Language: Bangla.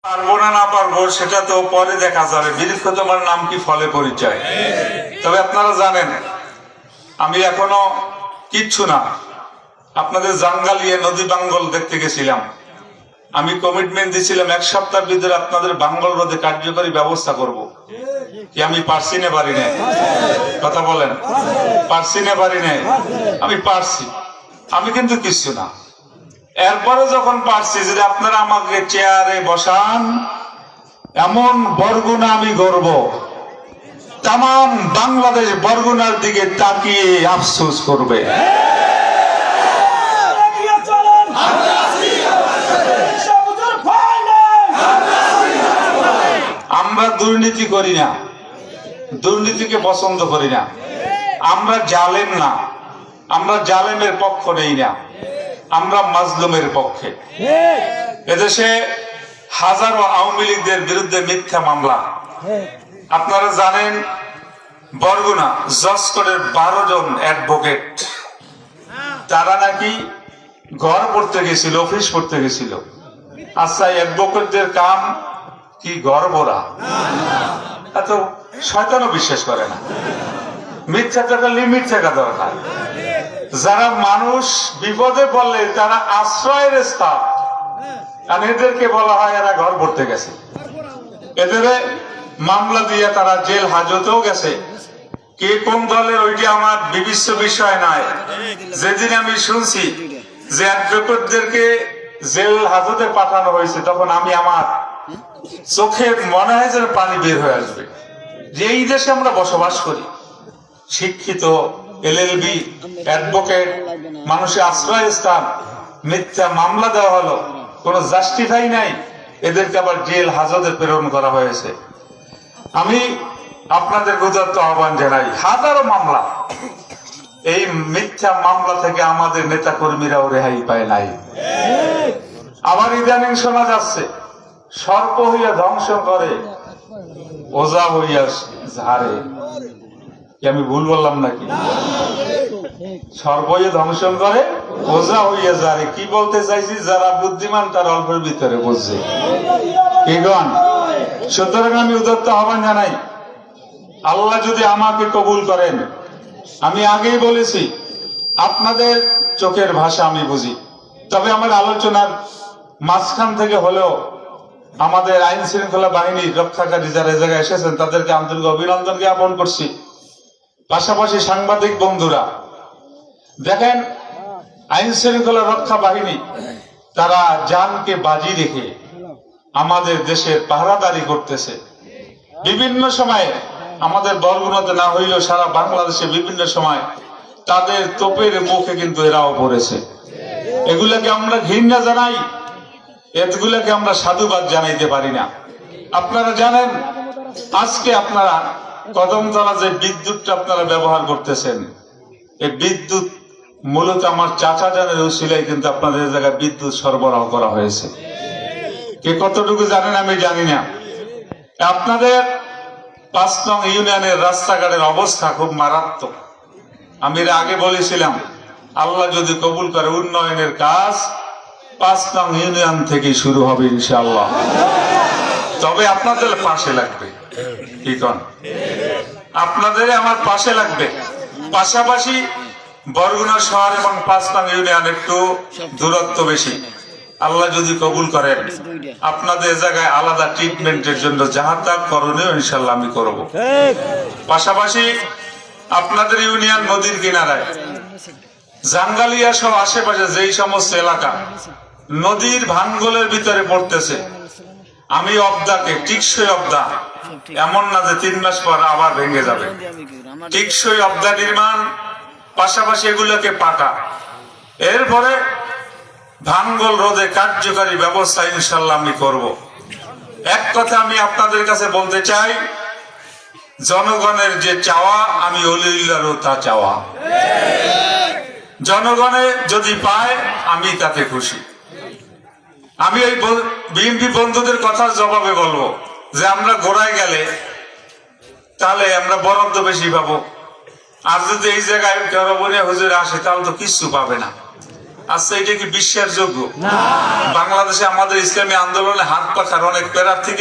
পারবো না না পারবো সেটা তো পরে দেখা যাবে। বিরিক্ষ তোমার নাম কি ফলে পরিচয়। তবে আপনারা জানেন আমি এখনো কিচ্ছু না, আপনাদের জাঙ্গালিয়ে নদী বাঙ্গল দেখতে গেছিলাম। আমি কমিটমেন্ট দিয়েছিলাম 1 সপ্তাহের ভিতরে আপনাদের বাঙ্গল রোধে কার্যকরী ব্যবস্থা করব। কি আমি পারছি না পারি না? কথা বলেন, পারছি না পারি না? আমি পারছি, আমি কিন্তু কিচ্ছু না। এরপরে যখন পারছি যদি আপনারা আমাকে চেয়ারে বসান, এমন বরগুনা আমি গর্ব, তাম বাংলাদেশ বরগুনার দিকে তাকিয়ে আফসোস করবে। আমরা দুর্নীতি করি না, দুর্নীতিকে পছন্দ করি না, আমরা জালেম না, আমরা জালেমের পক্ষ নেই না, আমরা মাজলুমের পক্ষে। এদেশে হাজারো আওয়ামী লীগদের বিরুদ্ধে মিথ্যা মামলা। আপনারা জানেন বরগুনা জজ কোর্টের 12 জন অ্যাডভোকেট, তারা নাকি ঘর পড়তে গেছিল, অফিস পড়তে গেছিল। আচ্ছা, অ্যাডভোকেটদের কাম কি ঘর পড়া? এত শয়তানও বিশ্বাস করে না। মিথ্যা টাকা লিমিট থাকা দরকার। যারা মানুষ বিপদে পড়লে তারা আশ্রয়ের স্থান, আর এদেরকে বলা হয় এরা ঘর পড়তে গেছে। এদের মামলা দিয়ে তারা জেল হাজতেও গেছে। কে কোন দলের ওইটা আমার বিবিচ্য বিষয় নয়। যেদিন আমি শুনছি যে অ্যাডভোকেটদেরকে জেল হাজতে পাঠানো হয়েছে, তখন আমি আমার চোখে মনে হয় যেন পানি বের হয়ে আসবে। যে এই দেশে আমরা বসবাস করি, শিক্ষিত LLB অ্যাডভোকেট, মানুষের আশ্রয়স্থান, মিথ্যা মামলা দেওয়া হলো, কোন জাস্টিফাই নাই, এদেরকে আবার জেল হাজতে প্রেরণ করা হয়েছে। আমি আপনাদের উদাত্ত আহ্বান জানাই, হাজারো মামলা, এই মিথ্যা মামলা থেকে আমাদের নেতা কর্মীরাও রেহাই পায় নাই। আবার ইদানিং শোনা যাচ্ছে সর্প হইয়া ধ্বংস করে, ওজা হইয়া ঝাড়ে। আমি ভুল বললাম নাকি? সর্বয়ে ধ্বংস করে, ওজা হইয়া যারে। কি বলতে চাইছি, যারা বুদ্ধিমান তারা অল্পের ভিতরে বুঝছে। সুতরাং আমি উদাত্ত আহ্বান জানাই, আল্লাহ যদি আমাকে কবুল করেন, আমি আগেই বলেছি আপনাদের চোখের ভাষা আমি বুঝি। তবে আমার আলোচনার মাঝখান থেকে হলেও আমাদের আইন শৃঙ্খলা বাহিনীর রক্ষাকারী যারা জায়গায় এসেছেন তাদেরকে আন্তরিক অভিনন্দন জ্ঞাপন করছি। পাশাপাশি সাংবাদিক বন্ধুরা, দেখেন আইন শৃঙ্খলা রক্ষা বাহিনী তারা জানকে বাজি রেখে আমাদের দেশের পাহারাদারি করতেছে। বিভিন্ন সময়ে আমাদের বরগুনাতে না হইলেও সারা বাংলাদেশে বিভিন্ন সময় তাদের তোপের মুখে কিন্তু এরাও পড়েছে। এগুলাকে আমরা ঘৃণা জানাই, এগুলাকে আমরা সাধুবাদ জানাইতে পারি না। আপনারা জানেন আজকে আপনারা কদমতলা যে বিদ্যুৎটা আপনারা ব্যবহার করতেছেন, এই বিদ্যুৎ মূলত আমার চাচা জানের উসিলায় কিন্তু আপনাদের জায়গায় বিদ্যুৎ সরবরাহ করা হয়েছে। কে কতটুকু জানেন আমি জানি না। আপনাদের 5 নং ইউনিয়নের রাস্তাঘাটের অবস্থা খুব মারাত্মক। আমি এর আগে বলেছিলাম আল্লাহ যদি কবুল করে উন্নয়নের কাজ 5 নং ইউনিয়ন থেকে শুরু হবে ইনশাআল্লাহ। তবে আপনাদের পাশে লাগবে, কি কন? আপনাদের আমার পাশে লাগবে। পাশাপাশি বরগুনা শহর এবং 5 নং ইউনিয়ন একটু দূরত্ব বেশি। আল্লাহ যদি কবুল করেন আপনাদের জায়গায় আলাদা ট্রিটমেন্টের জন্য যাহা তা করণীয় ইনশাল্লাহ আমি করব। পাশাপাশি আপনাদের ইউনিয়ন নদীর কিনারায় জাঙ্গালিয়া সহ আশেপাশে যেই সমস্ত এলাকা নদীর ভাঙ্গলের ভিতরে পড়তেছে, আমি অবদাকে টিকসই অবদা, এমন না যে 3 মাস পর আবার ভেঙে যাবে, টিকসই অবদা নির্মাণ, পাশাপাশি এগুলোকে পাকা, এরপরে ভাঙ্গল রোধে কার্যকারী ব্যবস্থা ইনশাল্লাহ আমি করব। এক কথা আমি আপনাদের কাছে বলতে চাই, জনগণের যে চাওয়া আমি অলিউল্লাহরও তা চাওয়া। জনগণে যদি পায় আমি তাতে খুশি। আমি এই বিএনপি বন্ধুদের কথার জবাবে বলবো যে আমরা গোড়ায় গেলে তাহলে আমরা বরাদ্দ বেশি পাবো, আর যদি এই জায়গায় হুজুর আসে তাহলে তো কিচ্ছু পাবে না। আচ্ছা, এটা কি বিশ্বাসযোগ্য? বাংলাদেশে আমাদের ইসলামী আন্দোলনে হাত পাখার অনেক প্রার্থীকে